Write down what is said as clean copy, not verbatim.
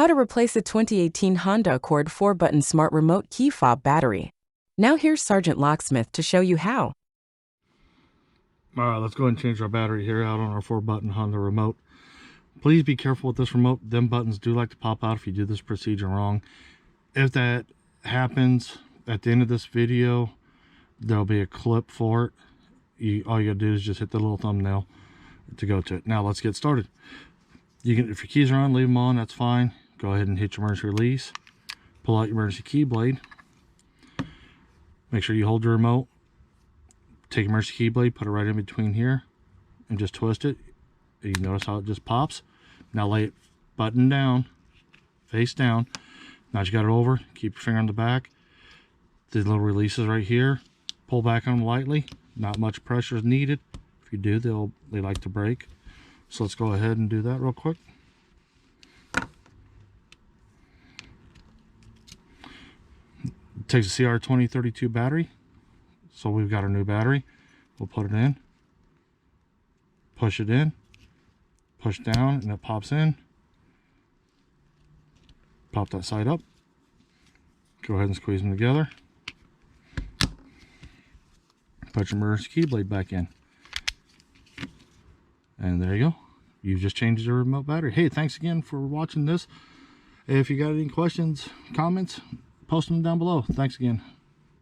How to replace a 2018 Honda Accord 4-button smart remote key fob battery. Now here's Sergeant Locksmith to show you how. Alright, let's go ahead and change our battery here out on our 4-button Honda remote. Please be careful with this remote. Them buttons do like to pop out if you do this procedure wrong. If that happens, at the end of this video, there'll be a clip for it. All you gotta do is just hit the little thumbnail to go to it. Now let's get started. You can, if your keys are on, leave them on, that's fine. Go ahead and hit your emergency release. Pull out your emergency key blade. Make sure you hold your remote. Take your emergency key blade, put it right in between here, and just twist it. You notice how it just pops. Now lay it button down, face down. Now that you got it over, keep your finger on the back. These little releases right here, pull back on them lightly. Not much pressure is needed. If you do, they like to break. So let's go ahead and do that real quick. It takes a CR2032 battery. So we've got our new battery. We'll put it in. Push it in. Push down and it pops in. Pop that side up. Go ahead and squeeze them together. Put your emergency key blade back in. And there you go. You've just changed your remote battery. Hey, thanks again for watching this. If you got any questions, comments, post them down below. Thanks again.